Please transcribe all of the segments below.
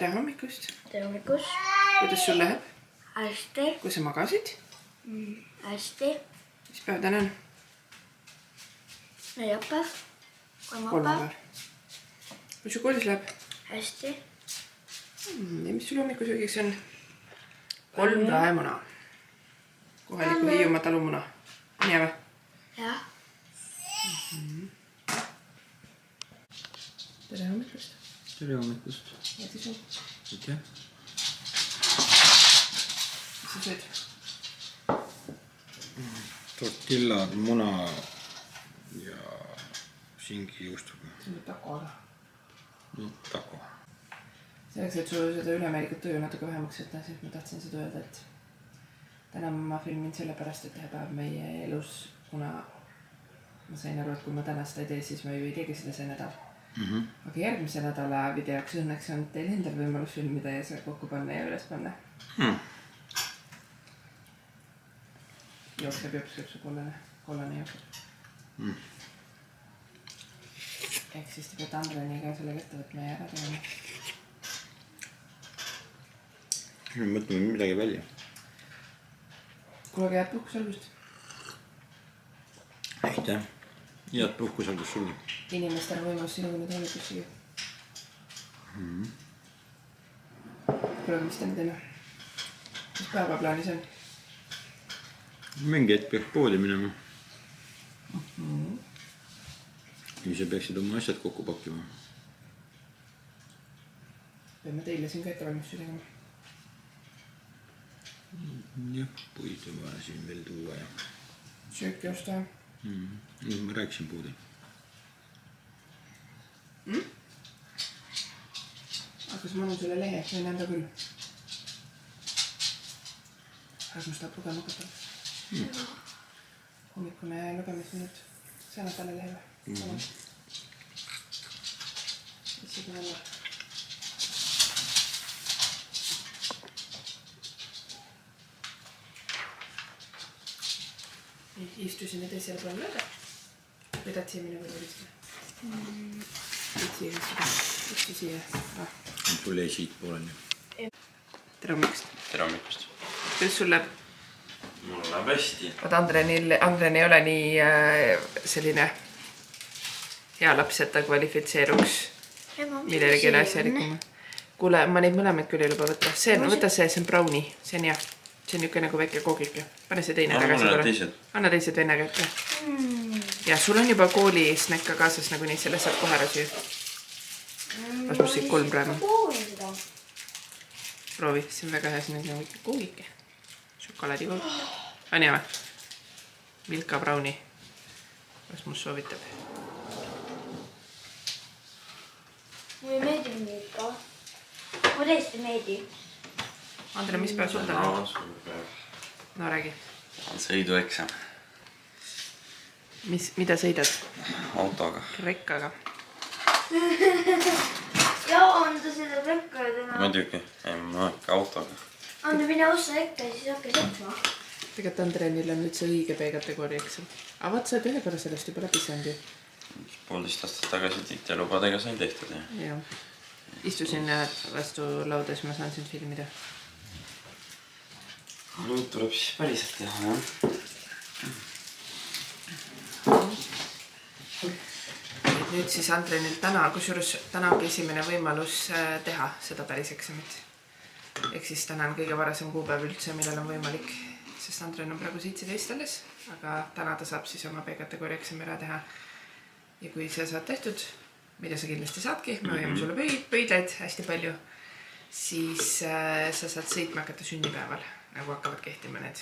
Tere hommikust. Tere hommikust. Kuidas sul läheb? Hästi. Kui sa magasid? Hästi. Mis päev täna on? Neljapäev. Kolmapäev. Kui su koolis läheb? Hästi. Ja mis sul hommikusöögiks on? 3 praemuna. Kohaliku Hiiumaa talumuna. Nii või? Jah. Tere hommikust. Tere hommikust. Jäti sul? Aitäh. Mis sa sööd? Tortillad, muna ja singijuustuga. See on taco, aga. No, taco. Selleks, et sul seda ülemeelikud tuju natuke vähemaks võtta, siis ma tahtsin seda öelda, et täna ma filmin sellepärast, et päev meie elus, kuna ma sain aru, et kui ma täna seda ei tee, siis ma ju ei teegi seda see nädal. Aga järgmise nädala videoks õnneks on teil endal võimalus filmida ja see kokku panna ja üles panna. Jookseb su kollane jookseb. Ehk siis te peate Andreniga sellega ette võtma ja ära tegema. Me mõtleme midagi välja. Kuule, aga head puhkusalgust. Aitäh. Head puhkusalgust sulle. Inimestel on võimalus sinuga nüüd hommikust süüa. Kuule, mis te nüüd teeme? Mis päevaplaanis on? Mingi hetk peaks poodi minema. Ja sa peaksid oma asjad kokku pakkima. Peame teile siin ka ettevalmistusi tegema. Jah, puid on vaja siin veel tuua ja... Sööki osta. Ma rääkisin poodi. Aga kas ma annan sulle lehe? Võin anda küll. Rasmus tahab lugema hakata. Hommikune lugemisminut. Sa annad talle lehe või? Isegi olla. Istusin ja teisele poole lööda. Või tahad siia minu võrra istuda? Istu siia. Sul jäi siit pooleni. Tere hommikust. Tere hommikust. Kuidas sul läheb? Mul läheb hästi. Vaat Andren ei ole nii selline hea laps, et ta kvalifitseeruks millelegi asjalikuma. Kuule, ma neid mõlemaid küll ei luba võtta. Võta see on brownie. See on hea. See on niuke nagu väike koogike. Pane see teine tagasi. Anna teised venne kätte. Ja sul on juba kooli snäkka kaasas nagu nii, selle saab kohe ära süü. Rasmus siit 3 praegu. Proovi, see on väga hea, see on nagu väike koogike. Šokolaadikoogike. On hea või? Milka brownie. Rasmus soovitab. Mulle meeldib Milka. Mulle tõesti meeldib. Andre, mis päev sul täna? No räägi. Sõidueksam. Mida sõidad? Autoga. Rekkaga. Jaa, on ta seda rekka ja täna. Muidugi. Ei, ma ikka autoga. Anda mine ossa rekka ja siis hakka sõitma. Tegelikult Andrenil on nüüd see õige B-kategooria eksam. Aga vaat sa oled ühe korra sellest juba läbi saanud ju. 1,5 aastat tagasi titelubadega sain tehtud. Jah. Istusin vastu lauda, siis ma saan sind filmida. Nüüd tuleb siis päriselt teha, jah. Nüüd siis Andrenil täna, kusjuures täna ongi esimene võimalus teha seda päris eksamit. Ehk siis täna on kõige varasem kuupäev üldse, millel on võimalik, sest Andren on praegu 17 alles, aga täna ta saab siis oma B-kategooria eksami ära teha. Ja kui sa saad tehtud, mida sa kindlasti saadki, me hoiame sulle pöidlaid hästi palju, siis sa saad sõitma hakata sünnipäeval, nagu hakkavad kehtima need.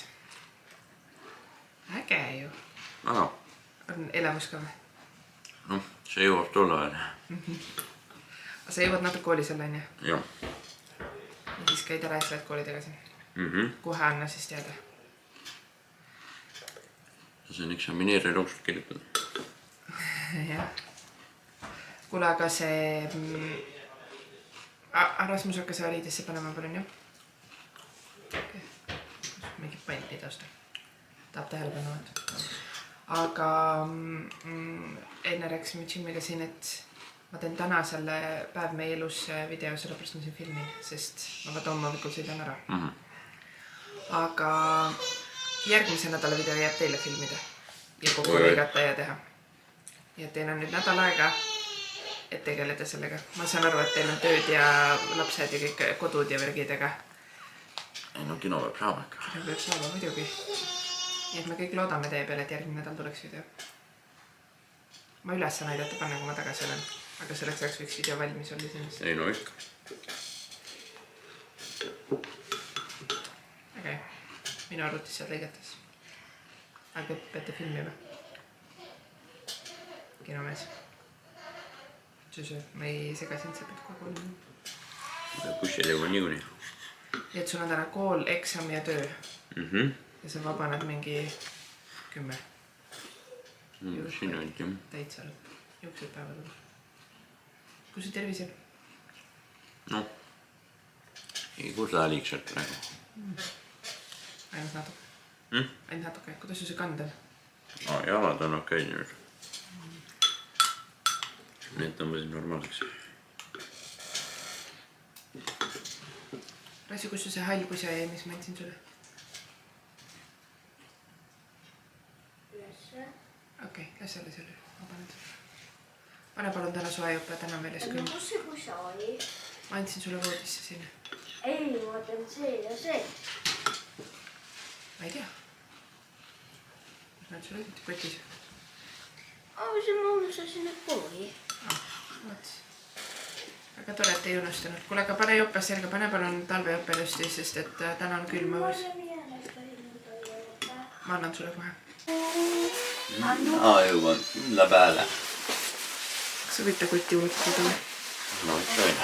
Äge ju. Aga. On elamus ka või? Noh, see jõuab tulla veel. Aga sa jõuad natuke koolis olla, on ju? Jah. Ja siis käid ära ja sa lähed kooli tagasi. Kohe anna siis teada. Sa sain eksamineeri loksult kirjutada. Jah. Kuule, aga see... Rasmus hakka see validesse panema palun, jah? Mingi palli tausta. Tahab tähelepanu võtta. Aga enne rääkisime Jimmiga siin, et ma teen täna selle päev meie elus video, sellepärast ma siin filmin, sest ma vaata hommikul sõidan ära. Aga järgmise nädala video jääb teile filmida ja kogu lõigata ja teha. Ja teil on nüüd nädal aega, et tegeleda sellega. Ma saan aru, et teil on tööd ja lapsed ja kõik kodud ja vergidega. Ei no kino peab saama ikka. Kino peab saama muidugi. Nii et me kõik loodame teie peale, et järgmine nädal tuleks video. Ma üles näidata panna, kui ma tagasi olen. Aga selleks ajaks võiks video valmis olla sinust. Ei no ikka. Okei. Minu arvutis seal lõigates. Aga peate filmima. Kinomees. Ma ei sega sind, sa pead kogu olema. Bussi teema niikuinii. Nii et sul on täna kool, eksam ja töö. Ja sa vabaned mingi 10. Siin on jah. Täitsa lõpp. Juuksed päevad on. Kus see tervis on? No. Ei kurda liigselt praegu. Ainult natuke. Ainult natuke. Kuidas su see kand on? Jalad on okei nüüd. Need tõmbasid normaalseks. Rassi, kus su see hall pusa jäi, mis ma andsin sulle? Ülesse. Okei, las selle selle. Ma panen selle. Pane palun täna soejuppe, täna meeles küll. Kus see pusa oli? Ma andsin sulle voodisse sinna. Ei, ma teen see ja see. Ma ei tea. Mis nad sulle ütlesid kotis? See ma unustasin need kooli. Vaats. Väga tore, et ei unustanud. Kuule, aga pane joppes selga, pane palun talvejoppe ilusti, sest et täna on külm õhus. Ma annan sulle kohe. Jõuan kindla pääle. Kas sa võite kotti ulutada? No ikka võin.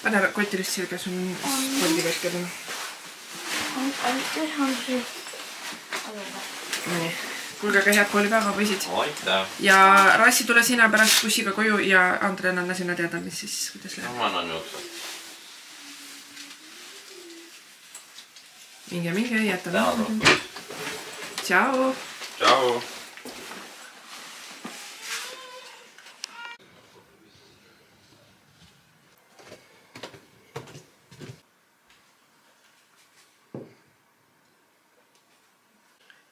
Pane kotilist selga, sul on koldivesked on. Nii. Kuulge, aga head koolipäeva, poisid. Aitäh. Ja Rassi, tule sina pärast bussiga koju ja Andren anna sinna teada, mis siis, kuidas läheb. Ma annan jooksa. Minge, jätame. Täna rohkem. Tšau. Tšau.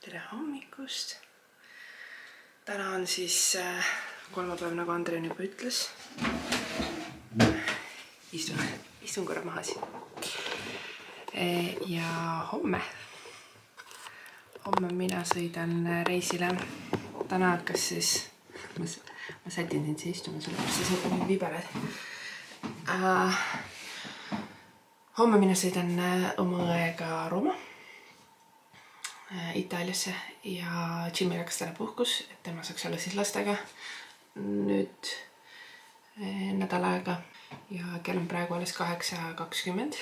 Tere hommikust. Täna on siis kolmapäev, nagu Andren juba ütles. Istun korra maha siin. Ja homme mina sõidan reisile. Täna hakkas siis, ma sätin sind siia istuma, sellepärast siis hakkab nüüd vibeled. Homme mina sõidan oma õega Rooma. Itaaliasse ja Jimmy läks täna puhkus, et tema saaks olla siis lastega nüüd nädal aega ja kell on praegu alles 8:20.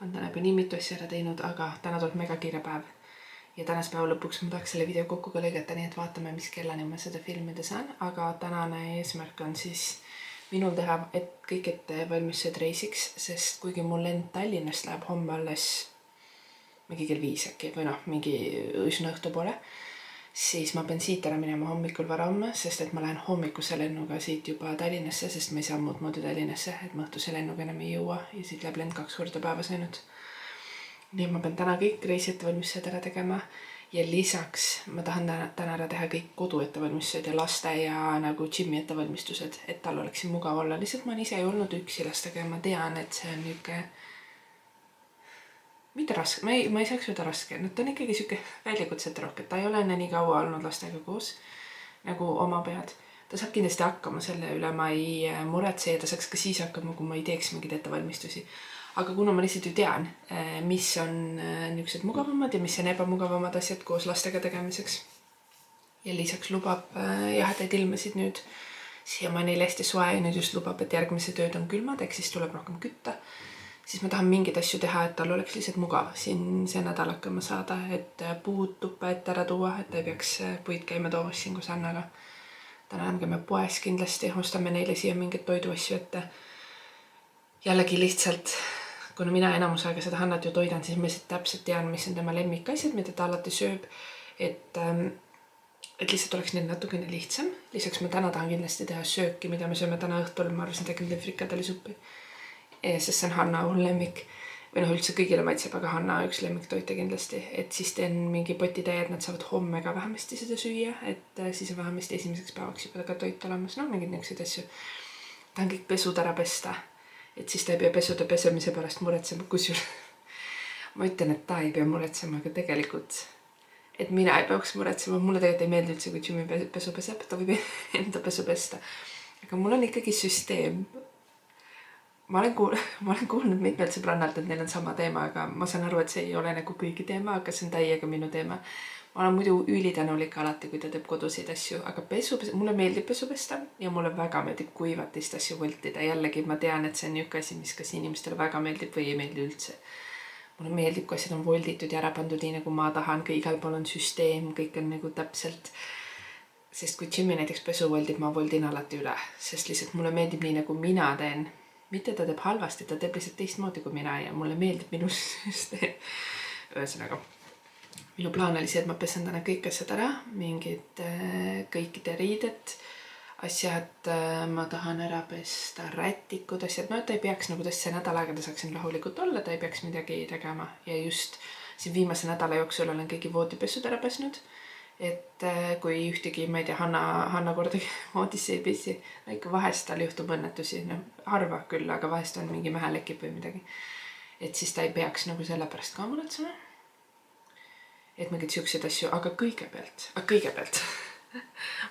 On täna juba nii mitu asja ära teinud, aga täna tuleb mega kiire päev ja tänase päeva lõpuks ma tahaks selle video kokku ka lõigata, nii et vaatame, mis kellani ma seda filmida saan, aga tänane eesmärk on siis minul teha kõik ettevalmistused reisiks, sest kuigi mul lend Tallinnast läheb homme alles mingi kell 5 äkki või mingi üsna õhtu poole, siis ma pean siit ära minema hommikul varahomme, sest et ma lähen hommikuse lennuga siit juba Tallinnasse, sest ma ei saa muud moodi Tallinnasse, et ma õhtuse lennuga enam ei jõua ja siit läheb lend 2 korda päevas ainult. Nii ma pean täna kõik reisi ettevalmistused ära tegema ja lisaks ma tahan täna ära teha kõik kodu ettevalmistused ja laste ja nagu Jimmy ettevalmistused, et tal oleks siin mugav olla. Lihtsalt ma olen ise olnud üksi lastega ja ma tean, et see on niisugune mitte raske, ma ei saaks öelda raske, ta on ikkagi siuke väljakutsete rohke, ta ei ole enne nii kaua olnud lastega koos nagu oma pead. Ta saab kindlasti hakkama selle üle, ma ei muretse ja ta saaks ka siis hakkama, kui ma ei teeks mingeid ettevalmistusi. Aga kuna ma lihtsalt ju tean, mis on niisugused mugavamad ja mis on ebamugavamad asjad koos lastega tegemiseks. Ja lisaks lubab jahedaid ilmasid nüüd siiamaani hästi soe ja nüüd just lubab, et järgmised ööd on külmad, ehk siis tuleb rohkem kütta. Siis ma tahan mingeid asju teha, et tal oleks lihtsalt mugav siin see nädal hakkama saada, et puud tuppa ette ära tuua, et ta ei peaks puid käima toomas siin koos Annaga. täna käime poes kindlasti, ostame neile siia mingit toiduasju ette. Jällegi lihtsalt, kuna mina enamus aega seda Hannat ju toidan, siis ma täpselt tean, mis on tema lemmikasjad, mida ta alati sööb, et lihtsalt oleks neil natukene lihtsam. Lisaks ma täna tahan kindlasti teha sööki, mida me sööme täna õhtul, ma arvasin tegema frikadellisuppi, sest see on Hanna lemmik. Või üldse kõigile maitseb, aga Hanna üks lemmiktoite kindlasti, et siis teen mingi potitäie, et nad saavad homme ka vähemasti seda süüa, et siis on vähemasti esimeseks päevaks juba ka toit olemas, mingid niisugused asju. Tahan kõik pesud ära pesta, et siis ta ei pea pesude pesemise pärast muretsema, kusjuures ma ütlen, et ta ei pea muretsema, aga tegelikult, et mina ei peaks muretsema, mulle tegelikult ei meeldi üldse, kui Jimmy pesu peseb, ta võib enda pesu pesta, aga mul on ikkagi süsteem. Ma olen kuulnud mitmelt sõbrannalt, et neil on sama teema, aga ma saan aru, et see ei ole nagu kõigi teema, aga see on täiega minu teema. Ma olen muidu ülitänulik alati, kui ta teeb kodusid asju, aga mulle meeldib pesu pesta ja mulle väga meeldib kuivatist asju voltida. Jällegi ma tean, et see on niisugune asi, mis kas inimestele väga meeldib või ei meeldi üldse. Mulle meeldib, kui asjad on volditud ja ära pandud nii, nagu ma tahan, kui igal pool on süsteem, kõik on nagu täpselt. Sest kui Jimmy näiteks pesu voldib, ma voldin alati üle, sest lihtsalt mulle meeldib nii, nagu mina teen. Mitte ta teeb halvasti, ta teeb lihtsalt teistmoodi kui mina ja mulle meeldib minu süsteem. Ühesõnaga, minu plaan oli see, et ma pesen täna kõik asjad ära, mingid kõikide riided, asjad, ma tahan ära pesta rätikud, asjad, et ta ei peaks nagu tõesti see nädal aega, ta saaksin rahulikult olla, ta ei peaks midagi tegema. Ja just siin viimase nädala jooksul olen kõigi voodipessud ära pesnud. Et kui ühtegi, ma ei tea, Hanna kordagi voodisse ei pissi, no ikka vahest tal juhtub õnnetusi, harva küll, aga vahest on mingi mähe lekib või midagi. Et siis ta ei peaks nagu selle pärast ka muretsema. Et mingid siuksed asju, aga kõigepealt.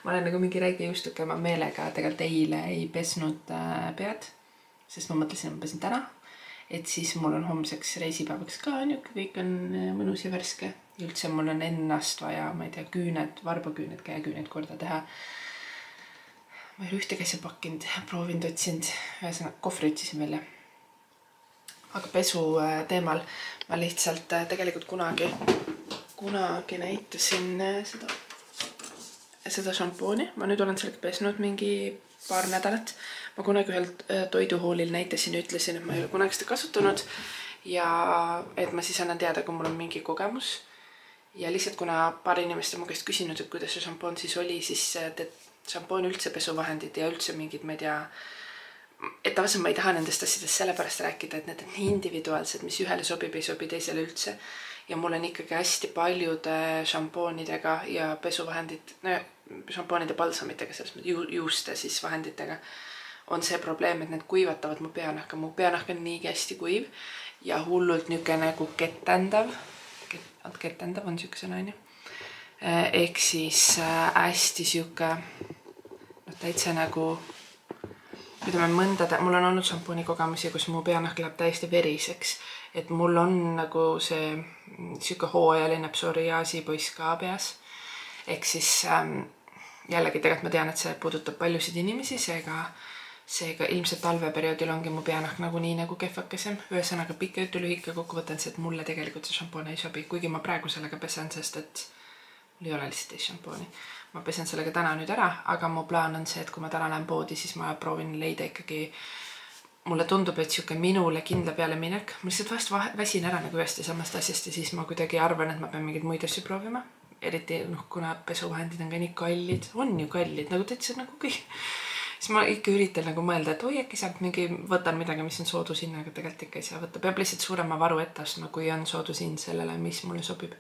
Ma olen nagu mingi räige juustuke, ma meelega tegelikult eile ei pesnud pead, sest ma mõtlesin, et ma pesin täna. Et siis mul on homseks reisipäevaks ka, kõik on mõnus ja värske. Üldse mul on ennast vaja, ma ei tea, küüned, varbaküüned, käeküüned korda teha. Ma ei ole ühtegi asja pakkinud, proovinud, otsinud, ühesõnaga kohvri otsisin välja. Aga pesu teemal ma lihtsalt tegelikult kunagi näitasin seda šampooni. Ma nüüd olen sellega pesnud mingi paar nädalat. Ma kunagi ühelt toiduhoolil näitasin ja ütlesin, et ma ei ole kunagi seda kasutanud ja et ma siis annan teada, kui mul on mingi kogemus. Ja lihtsalt kuna paar inimest on mu käest küsinud, et kuidas see šampoon siis oli, siis šampoon üldse pesuvahendid ja üldse mingid, ma ei tea, et tavaliselt ma ei taha nendest asjadest sellepärast rääkida, et need on nii individuaalsed, mis ühele sobib, ei sobi teisele üldse. Ja mul on ikkagi hästi paljude šampoonidega ja pesuvahendid, šampoonide balsamitega, selles juuste siis vahenditega, on see probleem, et need kuivatavad mu peanahka. Mu peanahk on nii hästi kuiv ja hullult niisugune nagu ketendav on siuke sõna, on ju. Ehk siis hästi siuke, täitsa nagu, mul on olnud šampooni kogemusi, kus mu peanahk läheb täiesti veriseks, et mul on nagu see siuke hooajaline psoriaasi poiss ka peas. Ehk siis jällegi tegelikult ma tean, et see puudutab paljusid inimesi, seega ilmselt talveperioodil ongi mu peanahk nagu kehvakesem. Ühesõnaga pikka jutu lühike kokkuvõte on see, et mulle tegelikult see šampoon ei sobi, kuigi ma praegu sellega pesen, sest et mul ei ole lihtsalt teist šampooni. Ma pesen sellega täna nüüd ära, aga mu plaan on see, et kui ma täna lähen poodi, siis ma proovin leida ikkagi, mulle tundub, et siuke minule kindla peale minek. Ma lihtsalt vast väsin ära nagu ühest ja samast asjast ja siis ma kuidagi arvan, et ma pean mingeid muid asju proovima. Eriti kuna pesuvahendid on ka nii kallid, on ju kallid, nagu täitsa nagu kõik. Siis ma ikka üritan nagu mõelda, et äkki saab mingi, võtan midagi, mis on soodushinnaga, tegelikult ikka ei saa võtta. Peab lihtsalt suurema varu ette astma, kui on soodushind sellele, mis mulle sobib.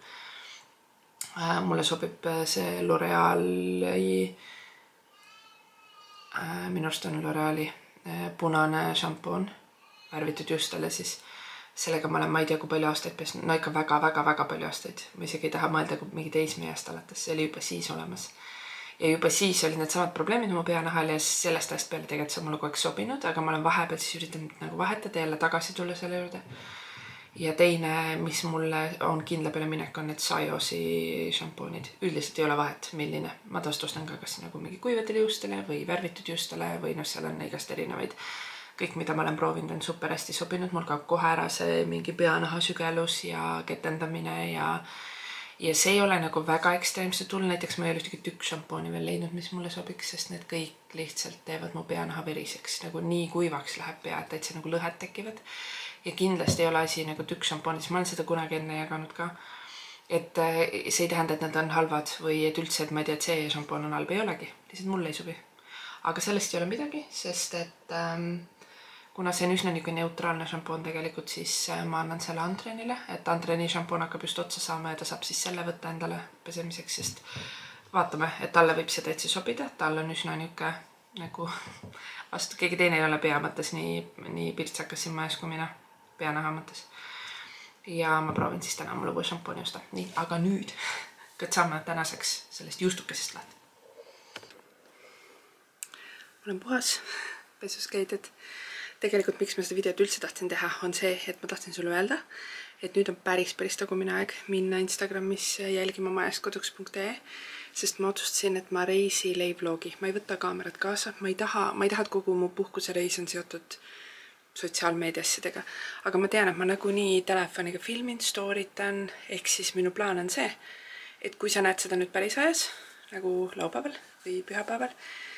Mulle sobib see L'Oreali, minu arust on L'Oreali punane šampoon, värvitud juustele siis. Sellega ma olen, ma ei tea, kui palju aastaid pesnud, no ikka väga palju aastaid. Ma isegi ei taha mõelda, kui mingi teismeest alates, see oli juba siis olemas. Ja juba siis olid need samad probleemid mu peanahal ja sellest ajast peale tegelikult see mulle kogu aeg sobinud, aga ma olen vahepeal siis üritanud nagu vahetada jälle tagasi tulla selle juurde. Ja teine, mis mulle on kindla peale minek, on need Saiosi šampoonid. Üldiselt ei ole vahet, milline. Ma tast ostan ka kas nagu mingi kuivatele juustele või värvitud juustele või seal on igast erinevaid. Kõik, mida ma olen proovinud, on super hästi sobinud. Mul kaob kohe ära see mingi peanaha sügelus ja ketendamine ja see ei ole nagu väga ekstreemse tull, näiteks ma ei ole ühtegi tükkšampooni veel leidnud, mis mulle sobiks, sest need kõik lihtsalt teevad mu peanaha veriseks, nagu nii kuivaks läheb pea, et täitsa nagu lõhed tekivad. Ja kindlasti ei ole asi nagu tükkšampoonis, ma olen seda kunagi enne jaganud ka. Et see ei tähenda, et nad on halvad või et üldse, et ma ei tea, et see šampoon on halb, ei olegi. Lihtsalt mulle ei sobi. Aga sellest ei ole midagi, sest et kuna see on üsna neutraalne šampoon tegelikult, siis ma annan selle Andrenile, et Andreni šampoon hakkab just otsa saama ja ta saab siis selle võtta endale pesemiseks, sest vaatame, et talle võib see täitsa sobida, tal on üsna niuke nagu vastu, keegi teine ei ole pea mõttes nii pirtsakas siin majas kui mina peanaha mõttes. Ja ma proovin siis täna mulle uue šampooni osta. Nii, aga nüüd saame tänaseks sellest juustukesest lahti. Ma olen puhas, pesus käidud. Tegelikult miks ma seda videot üldse tahtsin teha, on see, et ma tahtsin sulle öelda, et nüüd on päris tagumine aeg minna Instagramis jälgima majaskoduks.ee, sest ma otsustasin, et ma reisi leivloogi. Ma ei võta kaamerat kaasa, ma ei taha, et kogu mu puhkuse reis on seotud sotsiaalmeediassidega, aga ma tean, et ma nagunii telefoniga filmin, stooritan, ehk siis minu plaan on see, et kui sa näed seda nüüd päris ajas, nagu laupäeval või pühapäeval,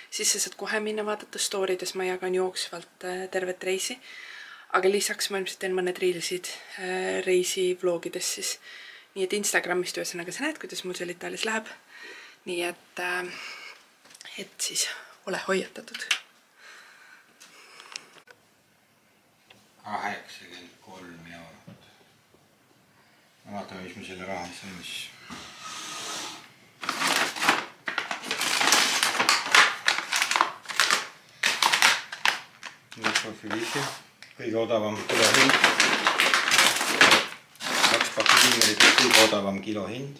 siis sa saad kohe minna vaadata stoorides, ma jagan jooksvalt tervet reisi, aga lisaks ma ilmselt teen mõned reelsid reisi vlogides siis, nii et Instagramist ühesõnaga sa näed, kuidas mul seal Itaalias läheb, nii et siis ole hoiatatud. 83 eurot. Ma vaatame, mis me selle raha saime siis. Felicia, kõige odavam kilohind. 2 pakki Kimmerit, kõige odavam kilohind.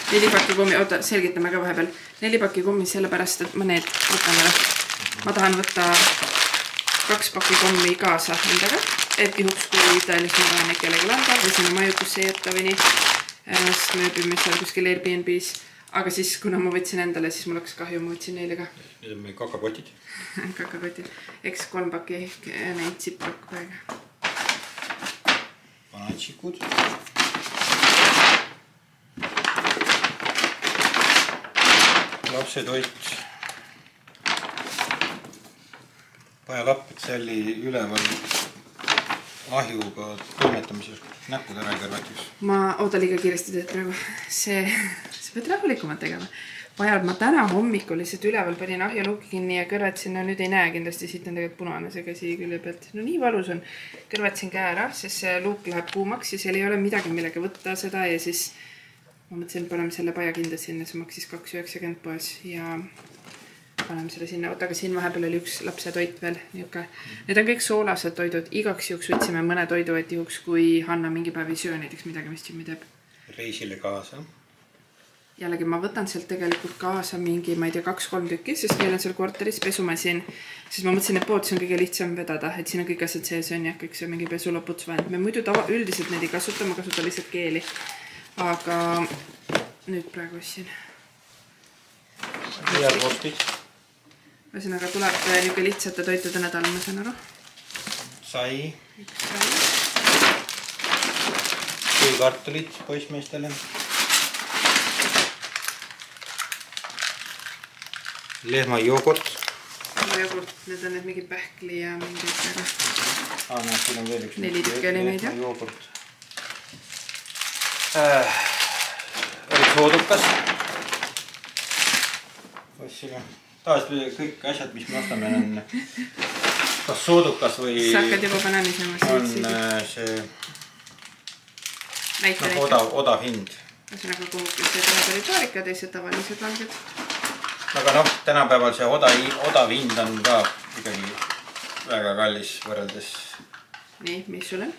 Neli pakki kummi, oota, selgitame ka vahepeal. 4 pakki kummi sellepärast, et ma need võtan ära. Ma tahan võtta 2 pakki kummi kaasa endaga, et juhuks kui Itaalias ma tahan kellegi anda või sinna majutusse jätta või nii. Sest me õpime seal kuskil Airbnb's. Aga siis, kuna ma võtsin endale, siis mul hakkas kahju, ma võtsin neile ka. Need on meie kakakotid. Kakakotid. Eks 3 pakki neid ziplock-bäge. Banantsikud. Lapsetoit. Pajalapp, et see oli üleval ahjuga toimetamises näpud ära ei kõrvatiks. Ma oota liiga kiiresti teed praegu. See pead rahulikumalt tegema. Pajal ma täna hommikul lihtsalt üleval panin ahjaluuki kinni ja kõrvatsin, no nüüd ei näe kindlasti, siit on tegelikult punane see käsi külje pealt. No nii valus on. Kõrvatsin käe ära, sest see luuk läheb kuumaks ja seal ei ole midagi, millega võtta seda ja siis ma mõtlesin, paneme selle paja kinda sinna, see maksis 2,90 poes ja paneme selle sinna. Oota, aga siin vahepeal oli üks lapsetoit veel. Need on kõik soolased toidud. Igaks juhuks võtsime mõne toidu, et juhuks, kui Hanna mingi päev ei söö näiteks midagi, mis Jimmy teeb. Reisile kaasa. Jällegi ma võtan sealt tegelikult kaasa mingi, ma ei tea, 2-3 tükki, sest meil on seal korteris pesumasin. Siis ma mõtlesin, et pood see on kõige lihtsam vedada, et siin on kõik asjad sees on ja kõik see mingi pesuloputsvahend. Me muidu üldiselt neid ei kasuta, ma kasutan lihtsalt keeli. Aga nüüd praegu siin. Head postid. Ühesõnaga tuleb niuke lihtsate toitude nädal, ma saan aru. Sai. Üks sai. Töökartulid poissmeestele. Lehma joogurt. Joogurt, need on need mingi pähkli ja mingi üksega. Näed, siin on veel üks. 4 tükki oli neid, jah? Joogurt. Oli soodukas. Tavaliselt kõik asjad, mis me ostame, on kas soodukas või sa hakkad juba banaanisemas. On see odav hind. Ühesõnaga kuhukis tead oli paarika, teised tavalised langed. Aga noh, tänapäeval see odav hind on ka ikkagi väga kallis võrreldes. Nii, mis sul on?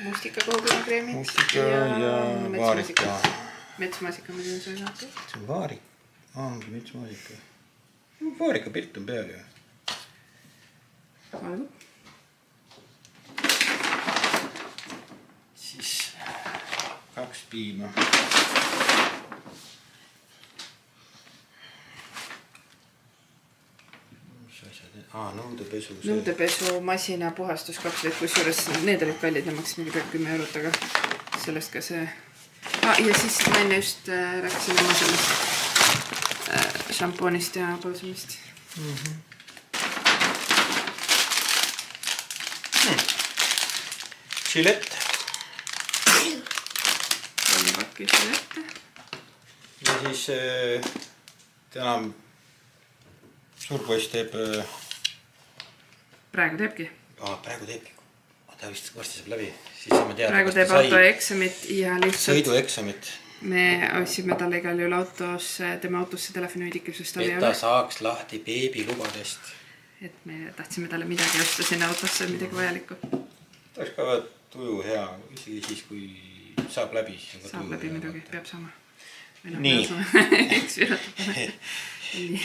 Mustika koogunakreemid. Mustika ja vaarika. Metsmaasika ma tean sulle saati. See on vaarik. Ongi metsmaasika. Vaarika pilt on peal ju. Olgu. Siis 2 piima. nõudepesumasina puhastuskapslid, kusjuures need olid kallid, need maksid mingi 10 €, aga sellest ka see. Ja siis ma enne just rääkisin oma sellest šampoonist ja palsumist. Gillette. 3 pakki Gillette. Ja siis täna suurpoiss teeb... Praegu teebki. Praegu teebki. Ta vist varsti saab läbi. Siis saame teada, praegu teeb autoeksamit ja lihtsalt... Sõidueksamit. Me ostsime talle igal juhul tema autosse telefonihoidikul, sest tal ei ole. Et ta saaks lahti beebilubadest. Et me tahtsime talle midagi osta sinna autosse, midagi vajalikku. Ta oleks ka tuju hea, isegi siis, kui saab läbi. Saab läbi midagi, peab saama. Nii.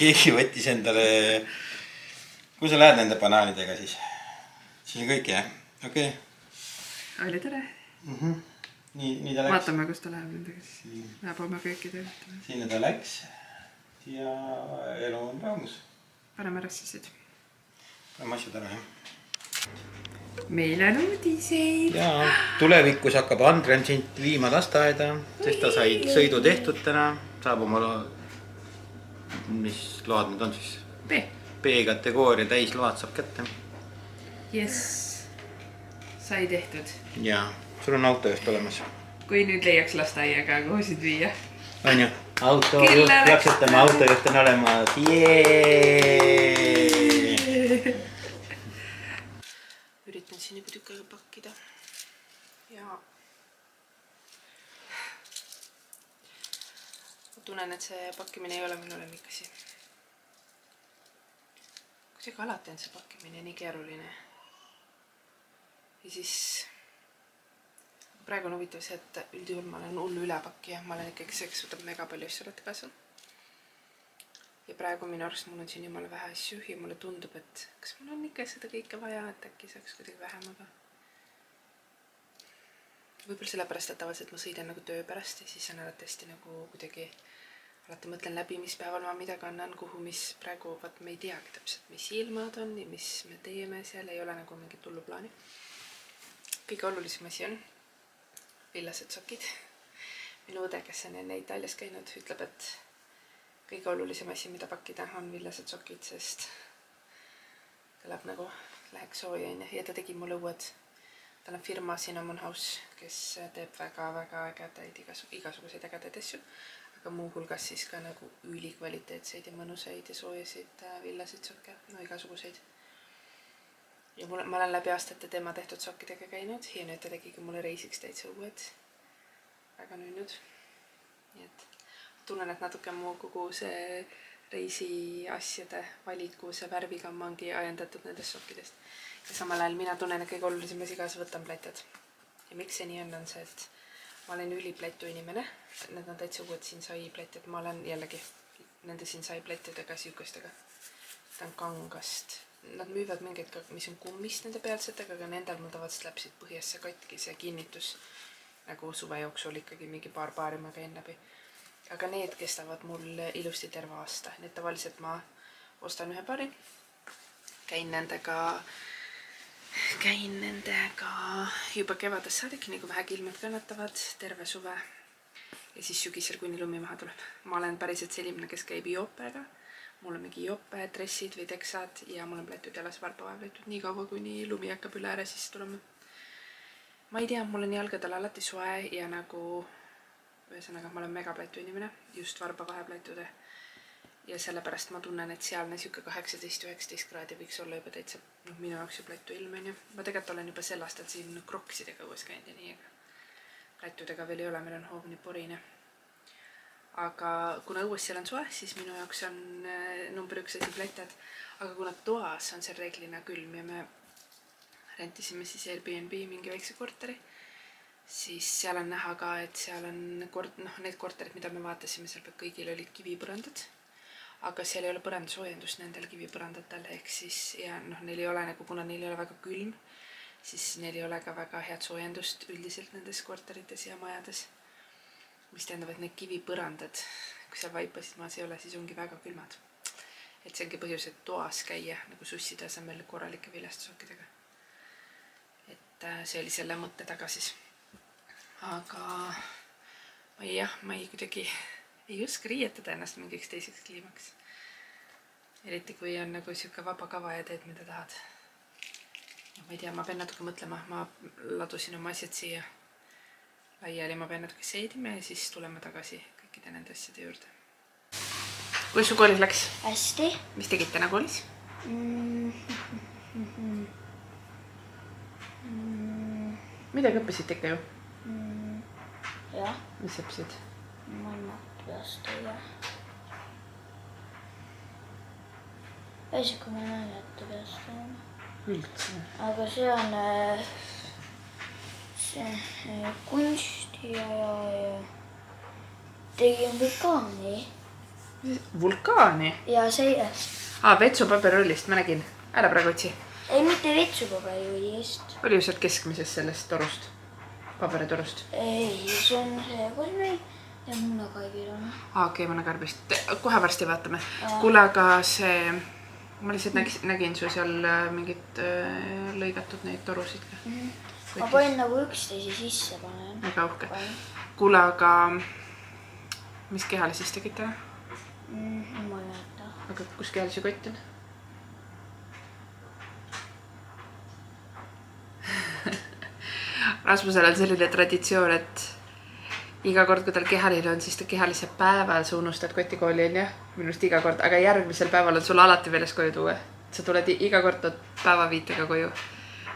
Keegi võttis endale... Kui sa lähed nende banaanidega siis? Siis on kõik, jah? Okei. Oli tere. Nii ta läks. Vaatame, kus ta läheb nendega siis. Läheb oma kööki töötama. Sinna ta läks. Ja elu on raamus. Paneme rassasid. Paneme asjad ära, jah. Meil on uudiseid. Ja tulevikus hakkab Andren sind viima lasteaeda, sest ta sai sõidu tehtud täna. Saab oma mis load nüüd on siis? B-kategooria täisload saab kätte. Yes. Sai tehtud. Ja, sul on autojuht olemas. Kui nüüd leiaks lasteaiaga, kuhu sind viia? On ju, autojuht, plaksutame, autojuht on olemas. Üritan siin juba tükk aega pakkida. Ja ma tunnen, et see pakkimine ei ole minu lemmikasi. Kuidagi alati on see pakkimine nii keeruline. Ja siis praegu on huvitav see, et üldjuhul ma olen hullu ülepakkija. Ma olen ikkagi see, kes võtab mega palju asju alati kaasa. Ja praegu minu arust mul on siin jumala vähe asju ja mulle tundub, et kas mul on ikka seda kõike vaja, et äkki saaks kuidagi vähem, aga võib-olla sellepärast, et tavaliselt ma sõidan nagu töö pärast ja siis on alati hästi nagu kuidagi alati mõtlen läbi, mis päeval ma midagi annan, kuhu, mis praegu, vaat me ei teagi täpselt, mis ilmad on ja mis me teeme, seal ei ole nagu mingit hullu plaani. Kõige olulisem asi on villased sokid. Minu õde, kes on enne Itaalias käinud, ütleb, et kõige olulisem asi, mida pakkida, on villased sokid, sest kõlab nagu läheks sooja ja ta tegi mulle uued. Tal on firma Cinnamon House, kes teeb väga-väga ägedaid igasuguseid ägedaid asju, aga muu hulgas siis ka nagu ülikvaliteetseid ja mõnusaid ja soojasid villasid sokke, no igasuguseid. Ja ma olen läbi aastate tema tehtud sokkidega käinud ja nüüd ta tegigi mulle reisiks täitsa uued, väga nünnud. Nii et tunnen, et natuke mu kogu see reisi asjade valiku, see värvigamma ongi ajendatud nendest sokkidest. Ja samal ajal mina tunnen, et kõige olulisem asi kaasa võtan plätjad. Ja miks see nii on see, et ma olen üliplätu inimene. Need on täitsa uued Sinsai plätjad. Ma olen jällegi nende Sinsai plätjadega, siukestega. Ta on kangast. Nad müüvad mingeid, mis on kummist nende pealsetega, aga nendel mul tavaliselt läpsid põhjasse katki see kinnitus. Nagu suve jooksul ikkagi mingi paar paari ma käin läbi. Aga need kestavad mul ilusti terve aasta. Need tavaliselt ma ostan ühe paari. Käin nendega juba kevadest saadik, nii kui vähegi ilmad kannatavad, terve suve ja siis sügisel, kuni lumi maha tuleb. Ma olen päriselt see inimene, kes käib joppega. Mul on mingi joppe, dressid või teksad ja mul on plätud jalas varbavaevletud nii kaua, kuni lumi hakkab üle ääre sisse tulema. Ma ei tea, mul on jalgadel alati soe ja nagu ühesõnaga ma olen megaplätu inimene, just varbavaheplätude. Ja sellepärast ma tunnen, et sealne siuke 18-19 kraadi võiks olla juba täitsa minu jaoks ju plätu ilm on ju. Ma tegelikult olen juba sel aastal siin kroksidega õues käinud ja nii, aga plätudega veel ei ole, meil on hoov nii porine. Aga kuna õues seal on soe, siis minu jaoks on number 1 asi plätjad. Aga kuna toas on seal reeglina külm ja me rentisime siis Airbnb mingi väikse korteri, siis seal on näha ka, et seal on need korterid, mida me vaatasime, seal kõigil olid kivipõrandad. Aga seal ei ole põrandasoojendust nendel kivipõrandatel, ehk siis ja neil ei ole nagu, kuna neil ei ole väga külm, siis neil ei ole ka väga head soojendust üldiselt nendes korterites ja majades. Mis tähendab, et need kivipõrandad, kui seal vaipasid maas ei ole, siis ongi väga külmad. et see ongi põhjus, et toas käia nagu susside asemel korralike viljastusokkidega. Et see oli selle mõtte taga siis. Aga ma ei kuidagi ei oska riietada ennast mingiks teiseks kliimaks. Eriti kui on nagu siuke vaba kava ja teed, mida tahad. Ma ei tea, ma pean natuke mõtlema. Ma ladusin oma asjad siia laiali. Ma pean natuke seedima ja siis tuleme tagasi kõikide nende asjade juurde. Kuidas su koolis läks? Hästi. Mis tegid täna koolis? Midagi õppisid ikka ju? Jah. Mis õppisid? Ma ei mõtlast ei jah. Kui ma näidata peast olema. Üldse. Aga see on kunsti ja tegin vulkaani. Vulkaani? Ja seest. Vetsupaberullist, ma nägin. Ära praegu otsi. Ei, mitte vetsupaberullist. Oli ju sealt keskmisest sellest torust? Paberitorust? Ei, see on see, kus meil ja munakarbid on. Okei, munakarbist. Kohe varsti vaatame. Kuule, aga see... Ma lihtsalt nägin su seal mingid lõigatud neid torusid. Ma panin nagu üksteisi sisse panen. Väga uhke. Kuule, aga mis kehali siis tegid täna? Ma ei näeta. Aga kus kehal see kott on? Rasmusel on selline traditsioon, et iga kord, kui tal kehalil on, siis ta kehalise päeval sa unustad kotikooli on jah, minust iga kord, aga järgmisel päeval on sul alati veeles koju tuua. Sa tuled iga kord päevaviitega koju.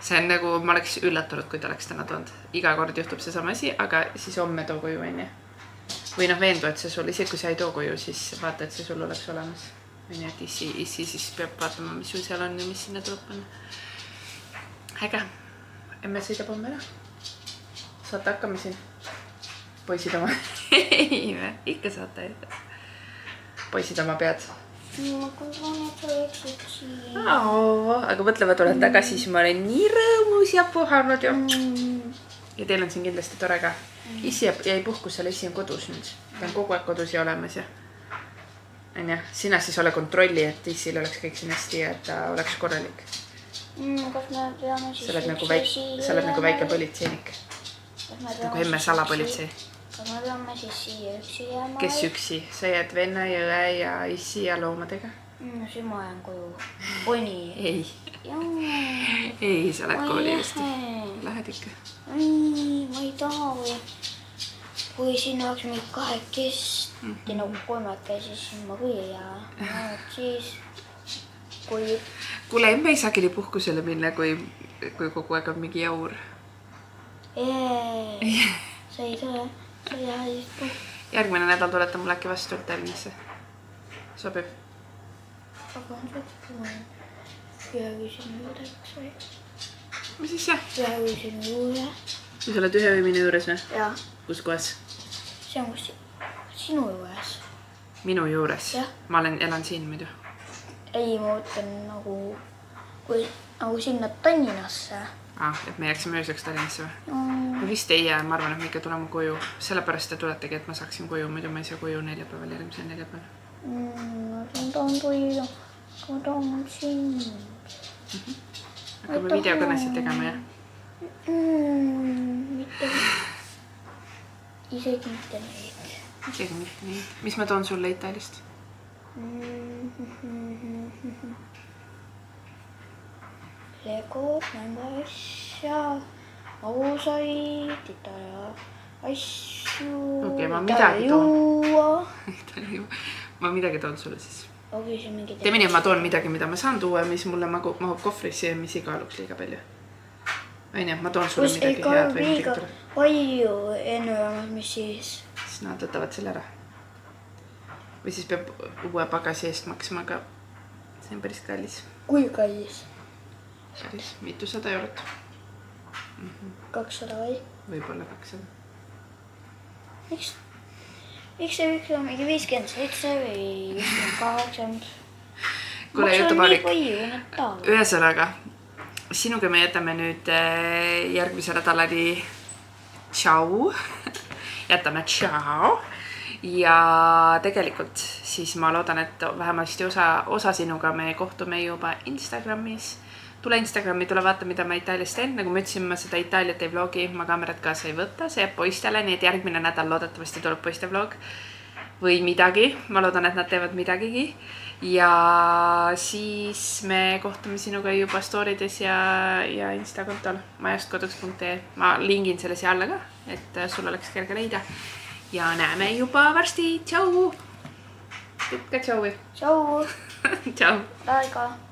See on nagu, ma oleks üllatunud, kui ta oleks täna toonud. Iga kord juhtub see sama asi, aga siis homme too koju on jah. Või veendu, et see sul, isegi kui sa ei too koju, siis vaata, et see sul oleks olemas. Või nii, et issi siis peab vaatama, mis sul seal on ja mis sinna tuleb panna. Äge. Emme sõidab homme ära. Saate hakkama siin. Poisid oma. Ei, ikka saate. Poisid oma pead. Aga mõtlema tulen tagasi, siis ma olen nii rõõmus ja puhanud ja teil on siin kindlasti tore ka. Issi jäi puhkusele, issi on kodus nüüd. Ta on kogu aeg kodus ja olemas ja sina siis ole kontrolli, et issil oleks kõik siin hästi ja et ta oleks korralik. Kas me peame siis sa oled nagu väike politseinik. Nagu emme salapolitsei. Kas me peame siis siia üksi jääma? Kes üksi? Sa jääd venna, jõe ja issi ja loomadega? Siis ma jään koju. Poni. Ei. Ei, sa oled kooli vist. Lähed ikka. Ma ei taha või. Kui siin oleks meid kahekesti nagu kolmekesi, siis ma küll ei jää. Siis kui... Kuule, emme ei saagi nii puhkusele minna, kui kogu aeg on mingi jaur. Sa ei saa. Sa ei jää siis puhk. Järgmine nädal tulete mul äkki vastu Tallinnasse. Sobib? Aga on sobiv. Üheviisinu juurde üks või? Mis siis jah? Üheviisinu juurde. Kui sa oled üheviimine juures või? Jaa. Kus kohas? See on sinu juures. Minu juures? Jah. Ma elan siin muidu. Ei, ma mõtlen nagu sinna Tallinnasse. Et me jääksime ööseks Tallinnasse või? Ma vist ei jää, ma arvan, et me ikka tuleme koju. Sellepärast te tuletegi, et ma saaksin koju, muidu ma ei saa koju neljapäeval, järgmisel neljapäeval. Ma tahan toida. Ma tahan sind. Hakkame videokõnesid tegema, jah? Mitte. Isegi mitte neid. Isegi mitte neid. Mis ma toon sulle Itaalist? Legod, mänguasja, ausaid, Itaalia asju, Itaalia juua. Ma midagi toon sulle siis. Tee nii, ma toon midagi, mida ma saan tuua, mis mulle mahub kohvrisse ja mis ei kaaluks liiga palju. Ma toon sulle midagi head või midagi tule. Palju enne, mis siis? Siis nad võtavad selle ära. Või siis peab uue pagasi eest maksma, aga see on päris kallis. Kui kallis? Päris mitusada eurot. 200 või? Võib-olla 200. Miks see võiks olla mingi 57 või 80? Kuule, jutupaarik. Ühesõnaga. Ühesõnaga, sinuga me jätame nüüd järgmise nädalani tšau. Jätame tšau. Ja tegelikult siis ma loodan, et vähemasti osa sinuga me kohtume juba Instagramis. Tule Instagrami, tule vaata, mida ma Itaalias teen. Nagu ma ütlesin, ma seda Itaaliat ei vlogi, ma kaamerat kaasa ei võtta, see jääb poistele, nii et järgmine nädal loodetavasti tuleb poiste vlog või midagi. Ma loodan, et nad teevad midagigi. Ja siis me kohtume sinuga juba storydes ja Insta-kontol majastkoduks.ee. Ma lingin selle siia alla ka, et sul oleks kerge leida. Ja näeme juba varsti. Tšau! Tšau! Tšau! Tšau! Aega!